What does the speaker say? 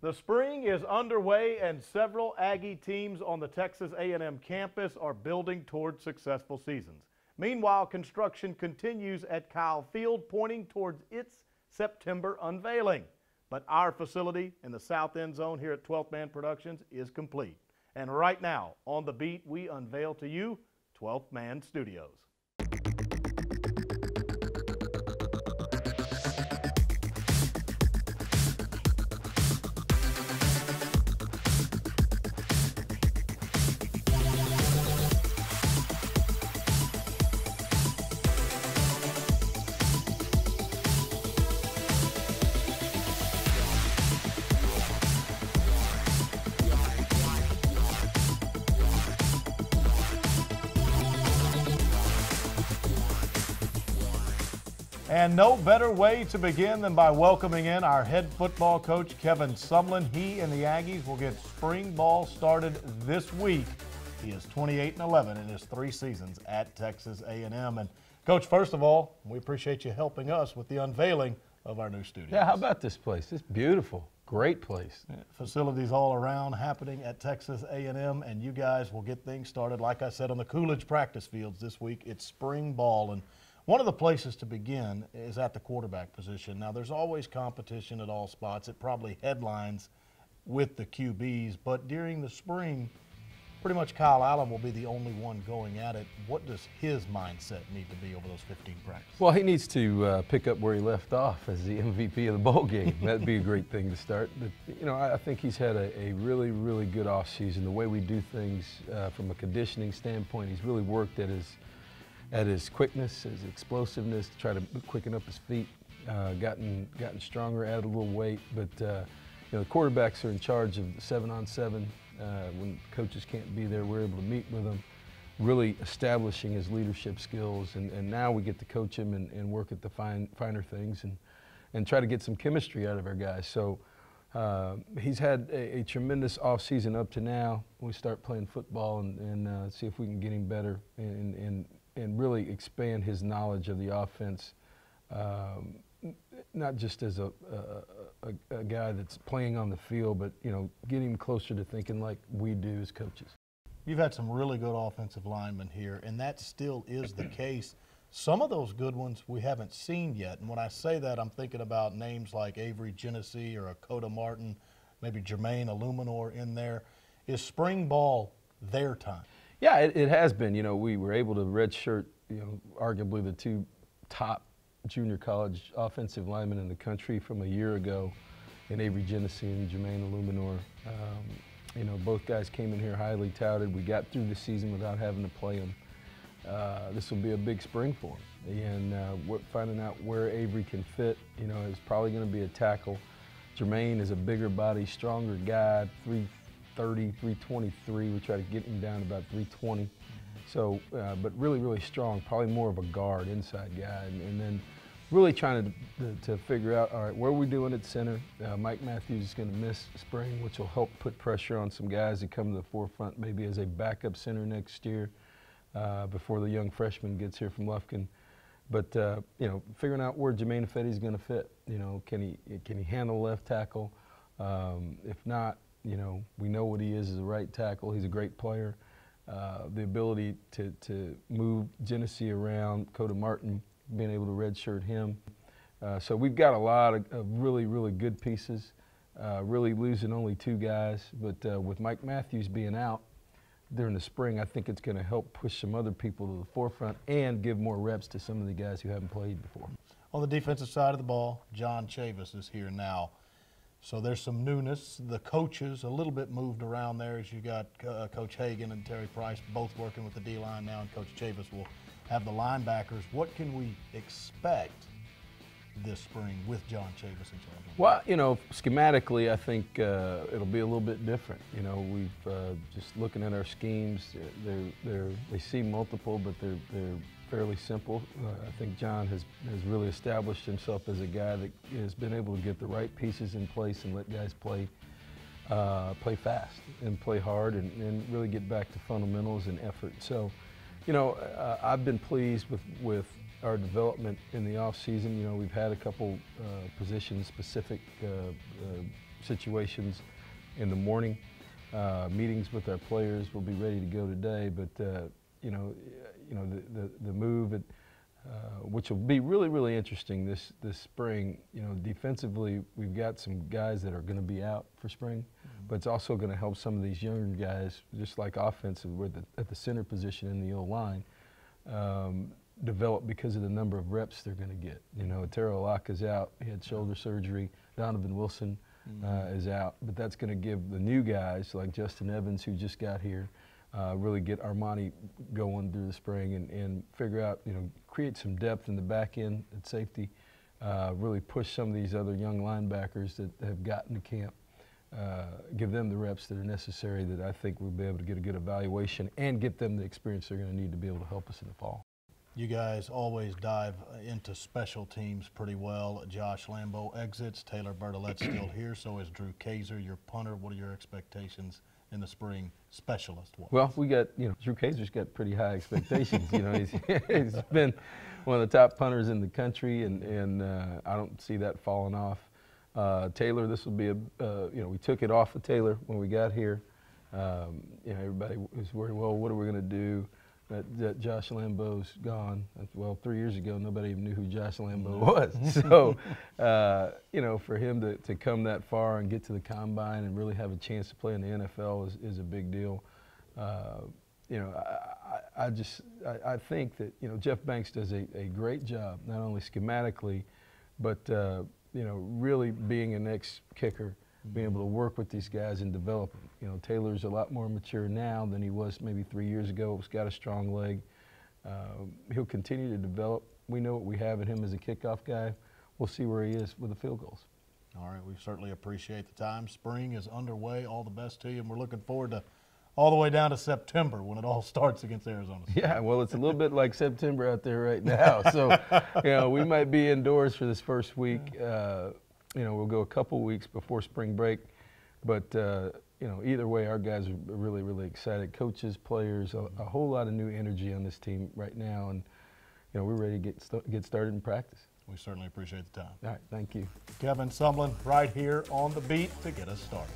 The spring is underway and several Aggie teams on the Texas A&M campus are building toward successful seasons. Meanwhile, construction continues at Kyle Field, pointing towards its September unveiling. But our facility in the south end zone here at 12th Man Productions is complete. And right now, on the beat, we unveil to you 12th Man Studios. And no better way to begin than by welcoming in our head football coach, Kevin Sumlin. He and the Aggies will get spring ball started this week. He is 28-11 in his 3 seasons at Texas A&M. And Coach, first of all, we appreciate you helping us with the unveiling of our new studios. Yeah, how about this place? It's beautiful. Great place. Yeah, facilities all around happening at Texas A&M, and you guys will get things started, like I said, on the Coolidge practice fields this week. It's spring ball, and one of the places to begin is at the quarterback position. Now, there's always competition at all spots. It probably headlines with the QBs, but during the spring, pretty much Kyle Allen will be the only one going at it. What does his mindset need to be over those 15 practices? Well, he needs to pick up where he left off as the MVP of the bowl game. That'd be a great thing to start. But, you know, I think he's had a really, really good offseason. The way we do things from a conditioning standpoint, he's really worked at his quickness, his explosiveness, to try to quicken up his feet, gotten stronger, added a little weight. But you know, the quarterbacks are in charge of the 7-on-7. When coaches can't be there, we're able to meet with him, really establishing his leadership skills. And now we get to coach him and work at the finer things and try to get some chemistry out of our guys. So he's had a tremendous offseason up to now. We start playing football and see if we can get him better and really expand his knowledge of the offense, not just as a guy that's playing on the field, but, you know, get him closer to thinking like we do as coaches. You've had some really good offensive linemen here, and that still is the case. Some of those good ones we haven't seen yet, and when I say that, I'm thinking about names like Avery Genesee or Akota Martin, maybe Jermaine Illuminor in there. Is spring ball their time? Yeah, it has been. You know, we were able to redshirt, you know, arguably the 2 top junior college offensive linemen in the country from a year ago, in Avery Genesee and Jermaine Illuminor. You know, both guys came in here highly touted. We got through the season without having to play them. This will be a big spring for him, and finding out where Avery can fit, you know, is probably going to be a tackle. Jermaine is a bigger body, stronger guy, 330, 323. We try to get him down to about 320. So, but really, really strong, probably more of a guard, inside guy. And then really trying to figure out, all right, what are we doing at center? Mike Matthews is going to miss spring, which will help put pressure on some guys that come to the forefront, maybe as a backup center next year before the young freshman gets here from Lufkin. But, you know, figuring out where Jermaine Ifedi is going to fit. You know, can he handle left tackle? If not, you know, we know what he is as a right tackle. He's a great player. The ability to move Genesee around, Coda Martin, being able to redshirt him. So we've got a lot of really, really good pieces, really losing only 2 guys. But with Mike Matthews being out during the spring, I think it's going to help push some other people to the forefront and give more reps to some of the guys who haven't played before. On the defensive side of the ball, John Chavis is here now. So there's some newness. The coaches a little bit moved around there, as you got Coach Hagan and Terry Price both working with the D-line now, and Coach Chavis will have the linebackers. What can we expect this spring with John Chavis in charge? Well, you know, schematically, I think it'll be a little bit different. You know, we've just looking at our schemes. They seem multiple, but they're fairly simple. I think John has really established himself as a guy that has been able to get the right pieces in place and let guys play fast and play hard and really get back to fundamentals and effort. So, you know, I've been pleased with our development in the off season. You know, we've had a couple position-specific situations in the morning. Meetings with our players will be ready to go today, but the move, which will be really interesting this spring. Defensively, we've got some guys that are going to be out for spring, but it's also going to help some of these younger guys, just like offensive, we're at the center position in the O-line, develop because of the number of reps they're going to get. Taro Locke is out; he had shoulder surgery. Donovan Wilson is out, but that's going to give the new guys like Justin Evans, who just got here, really get Armani going through the spring and figure out, create some depth in the back end at safety, really push some of these other young linebackers that have gotten to camp, give them the reps that are necessary that I think we'll be able to get a good evaluation and get them the experience they're going to need to be able to help us in the fall. You guys always dive into special teams pretty well. Josh Lambo exits. Taylor Bertolette's still here. So is Drew Kaiser, your punter. What are your expectations in the spring specialist? Well, we got, Drew Kaiser's got pretty high expectations. He's been one of the top punters in the country, and I don't see that falling off. Taylor, this will be we took it off of Taylor when we got here. Everybody was worried, well, what are we going to do? That Josh Lambo's gone. Well, 3 years ago, nobody even knew who Josh Lambo was. So, for him to come that far and get to the combine and really have a chance to play in the NFL is a big deal. I think that, Jeff Banks does a great job, not only schematically, but, really being an ex-kicker, being able to work with these guys and develop them. Taylor's a lot more mature now than he was maybe 3 years ago. He's got a strong leg. He'll continue to develop. We know what we have in him as a kickoff guy. We'll see where he is with the field goals. All right, we certainly appreciate the time. Spring is underway. All the best to you, and we're looking forward to all the way down to September when it all starts against Arizona State. Yeah, well, it's a little bit like September out there right now. So, we might be indoors for this first week. We'll go a couple weeks before spring break, but either way, our guys are really excited. Coaches, players, a whole lot of new energy on this team right now, and we're ready to get started in practice. We certainly appreciate the time. All right, thank you. Kevin Sumlin right here on the beat to get us started.